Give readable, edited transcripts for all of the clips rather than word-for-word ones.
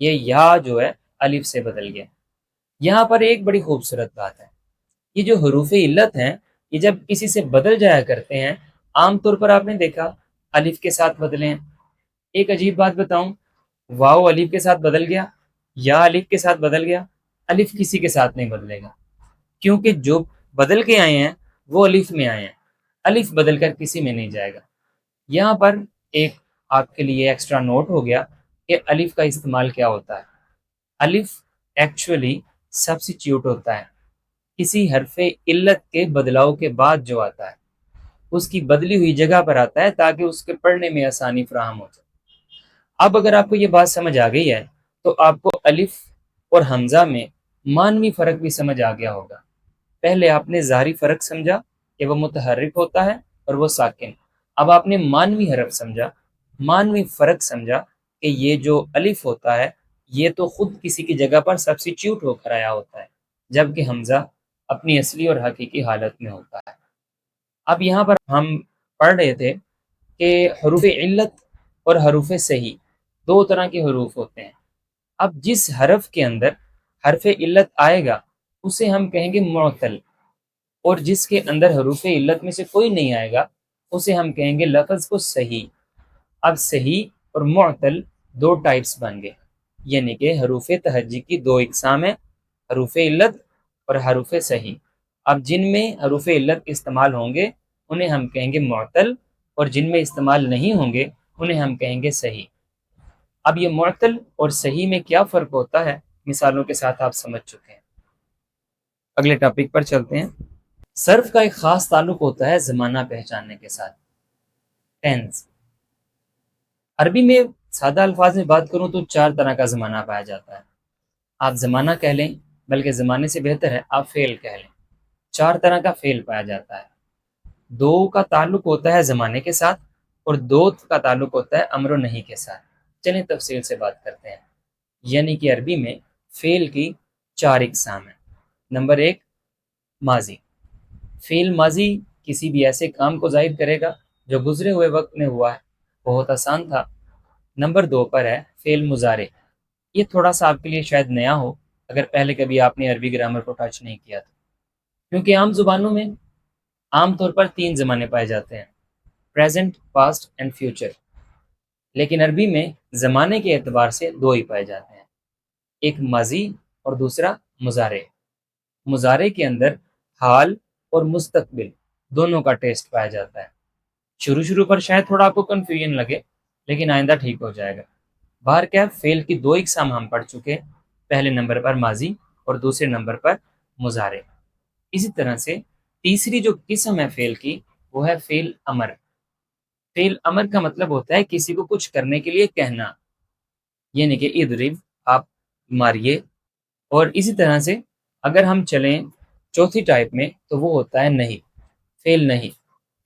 یہ یا جو ہے الف سے بدل گیا۔ یہاں پر ایک بڑی خوبصورت بات ہے، یہ جو حروف علت ہیں یہ جب کسی سے بدل جایا کرتے ہیں، عام طور پر آپ نے دیکھا الف کے ساتھ بدلے ہیں۔ ایک عجیب بات بتاؤں، واو الف کے ساتھ بدل گیا، یا الف کے ساتھ بدل گیا، الف کسی کے ساتھ نہیں بدلے گا، کیونکہ جو بدل کے آئے ہیں وہ الف میں آئے ہیں، الف بدل کر کسی میں نہیں جائے گا۔ یہاں پر ایک آپ کے لیے ایکسٹرا نوٹ ہو گیا کہ الف کا استعمال کیا ہوتا ہے۔ الف ایکچولی سبسٹیوٹ ہوتا ہے، کسی حرف علت کے بدلاؤ کے بعد جو آتا ہے اس کی بدلی ہوئی جگہ پر آتا ہے تاکہ اس کے پڑھنے میں آسانی فراہم ہو جائے۔ اب اگر آپ کو یہ بات سمجھ آ گئی ہے تو آپ کو الف اور حمزہ میں معنوی فرق بھی سمجھ آ گیا ہوگا۔ پہلے آپ نے ظاہری فرق سمجھا کہ وہ متحرک ہوتا ہے اور وہ ساکن، اب آپ نے معنوی حرف سمجھا، معنوی فرق سمجھا کہ یہ جو الف ہوتا ہے یہ تو خود کسی کی جگہ پر سبسٹیوٹ ہو کر آیا ہوتا ہے، جبکہ حمزہ اپنی اصلی اور حقیقی حالت میں ہوتا ہے۔ اب یہاں پر ہم پڑھ رہے تھے کہ حروف علت اور حروف صحیح دو طرح کے حروف ہوتے ہیں۔ اب جس حرف کے اندر حرف علت آئے گا اسے ہم کہیں گے معتل، اور جس کے اندر حروف علت میں سے کوئی نہیں آئے گا اسے ہم کہیں گے لفظ کو صحیح۔ اب صحیح اور معتل دو ٹائپس بن گئے، یعنی کہ حروف تہجی کی دو اقسام ہیں، حروف علت اور حروف صحیح۔ اب جن میں حروف علت استعمال ہوں گے انہیں ہم کہیں گے معتل، اور جن میں استعمال نہیں ہوں گے انہیں ہم کہیں گے صحیح۔ اب یہ معتل اور صحیح میں کیا فرق ہوتا ہے مثالوں کے ساتھ آپ سمجھ چکے ہیں۔ اگلے ٹاپک پر چلتے ہیں۔ صرف کا ایک خاص تعلق ہوتا ہے زمانہ پہچاننے کے ساتھ، ٹینس۔ عربی میں سادہ الفاظ میں بات کروں تو چار طرح کا زمانہ پایا جاتا ہے۔ آپ زمانہ کہہ لیں، بلکہ زمانے سے بہتر ہے آپ فعل کہہ لیں۔ چار طرح کا فعل پایا جاتا ہے، دو کا تعلق ہوتا ہے زمانے کے ساتھ اور دو کا تعلق ہوتا ہے امر و نہیں کے ساتھ۔ چلیں تفصیل سے بات کرتے ہیں۔ یعنی کہ عربی میں فعل کی چار اقسام ہیں۔ نمبر ایک، ماضی۔ فعل ماضی کسی بھی ایسے کام کو ظاہر کرے گا جو گزرے ہوئے وقت میں ہوا ہے، بہت آسان تھا۔ نمبر دو پر ہے فعل مضارع، یہ تھوڑا سا آپ کے لیے شاید نیا ہو اگر پہلے کبھی آپ نے عربی گرامر کو ٹچ نہیں کیا تو، کیونکہ عام زبانوں میں عام طور پر تین زمانے پائے جاتے ہیں، پریزنٹ، پاسٹ اینڈ فیوچر، لیکن عربی میں زمانے کے اعتبار سے دو ہی پائے جاتے ہیں، ایک ماضی اور دوسرا مضارع۔ مضارع کے اندر حال اور مستقبل دونوں کا ٹیسٹ پایا جاتا ہے۔ شروع پر شاید تھوڑا آپ کو کنفیوژن لگے لیکن آئندہ ٹھیک ہو جائے گا۔ باہر کیا فعل کی دو اقسام ہم پڑھ چکے، پہلے نمبر پر ماضی اور دوسرے نمبر پر مضارع۔ اسی طرح سے تیسری جو قسم ہے فعل کی وہ ہے فعل امر۔ فعل امر کا مطلب ہوتا ہے کسی کو کچھ کرنے کے لیے کہنا، یعنی کہ اضرب، آپ ماریے۔ اور اسی طرح سے اگر ہم چلیں چوتھی ٹائپ میں تو وہ ہوتا ہے نہیں، فعل نہیں۔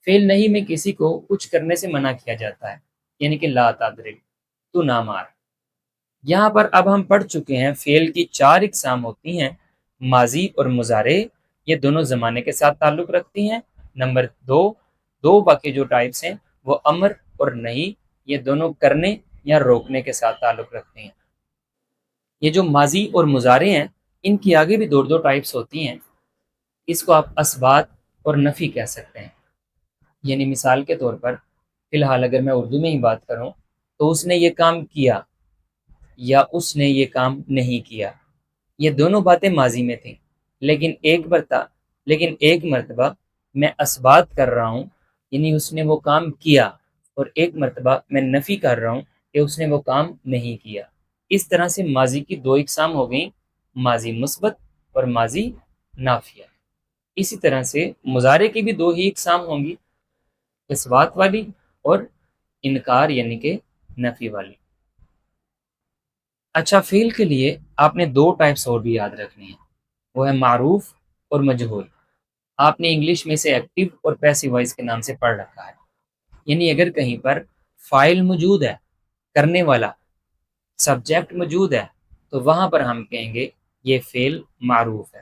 فعل نہیں میں کسی کو کچھ کرنے سے منع کیا جاتا ہے، یعنی کہ لا تضرب، تو نہ مار۔ یہاں پر اب ہم پڑھ چکے ہیں فعل کی چار اقسام ہوتی ہیں، ماضی اور مضارع، یہ دونوں زمانے کے ساتھ تعلق رکھتی ہیں۔ نمبر دو باقی جو ٹائپس ہیں وہ امر اور نہیں، یہ دونوں کرنے یا روکنے کے ساتھ تعلق رکھتے ہیں۔ یہ جو ماضی اور مضارع ہیں ان کی آگے بھی دو ٹائپس ہوتی ہیں، اس کو آپ اثبات اور نفی کہہ سکتے ہیں۔ یعنی مثال کے طور پر فی الحال اگر میں اردو میں ہی بات کروں تو اس نے یہ کام کیا یا اس نے یہ کام نہیں کیا، یہ دونوں باتیں ماضی میں تھیں، لیکن ایک مرتبہ میں اثبات کر رہا ہوں یعنی اس نے وہ کام کیا، اور ایک مرتبہ میں نفی کر رہا ہوں کہ اس نے وہ کام نہیں کیا۔ اس طرح سے ماضی کی دو اقسام ہو گئیں، ماضی مثبت اور ماضی نافیہ۔ اسی طرح سے مضارع کی بھی دو ہی اقسام ہوں گی، اثبات والی اور انکار یعنی کہ نفی والی۔ اچھا، فعل کے لیے آپ نے دو ٹائپس اور بھی یاد رکھنی ہیں، وہ ہے معروف اور مجہول۔ آپ نے انگلش میں سے ایکٹیو اور پیسیو وائس کے نام سے پڑھ رکھا ہے، یعنی اگر کہیں پر فاعل موجود ہے، کرنے والا، سبجیکٹ موجود ہے تو وہاں پر ہم کہیں گے یہ فعل معروف ہے،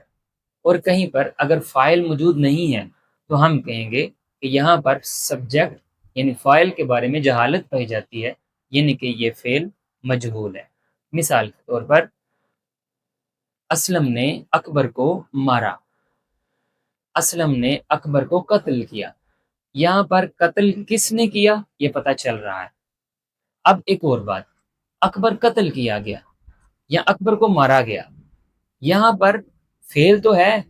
اور کہیں پر اگر فاعل موجود نہیں ہے تو ہم کہیں گے کہ یہاں پر سبجیکٹ یعنی فاعل کے بارے میں جہالت پائی جاتی ہے، یعنی کہ یہ فعل مجہول ہے۔ مثال کے طور پر اسلم نے اکبر کو مارا، اسلم نے اکبر کو قتل کیا۔ یہاں پر قتل کس نے کیا یہ پتہ چل رہا ہے۔ اب ایک اور بات، اکبر قتل کیا گیا یا اکبر کو مارا گیا، یہاں پر فعل تو ہے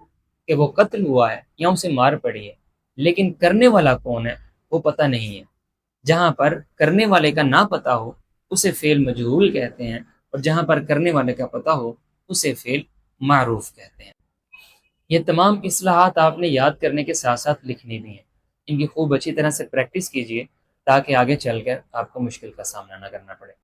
کہ وہ قتل ہوا ہے یا اسے مار پڑی ہے، لیکن کرنے والا کون ہے وہ پتہ نہیں ہے۔ جہاں پر کرنے والے کا نہ پتہ ہو اسے فعل مجہول کہتے ہیں، اور جہاں پر کرنے والے کا پتہ ہو اسے فعل معروف کہتے ہیں۔ یہ تمام اصلاحات آپ نے یاد کرنے کے ساتھ ساتھ لکھنی بھی ہیں، ان کی خوب اچھی طرح سے پریکٹس کیجیے تاکہ آگے چل کر آپ کو مشکل کا سامنا نہ کرنا پڑے۔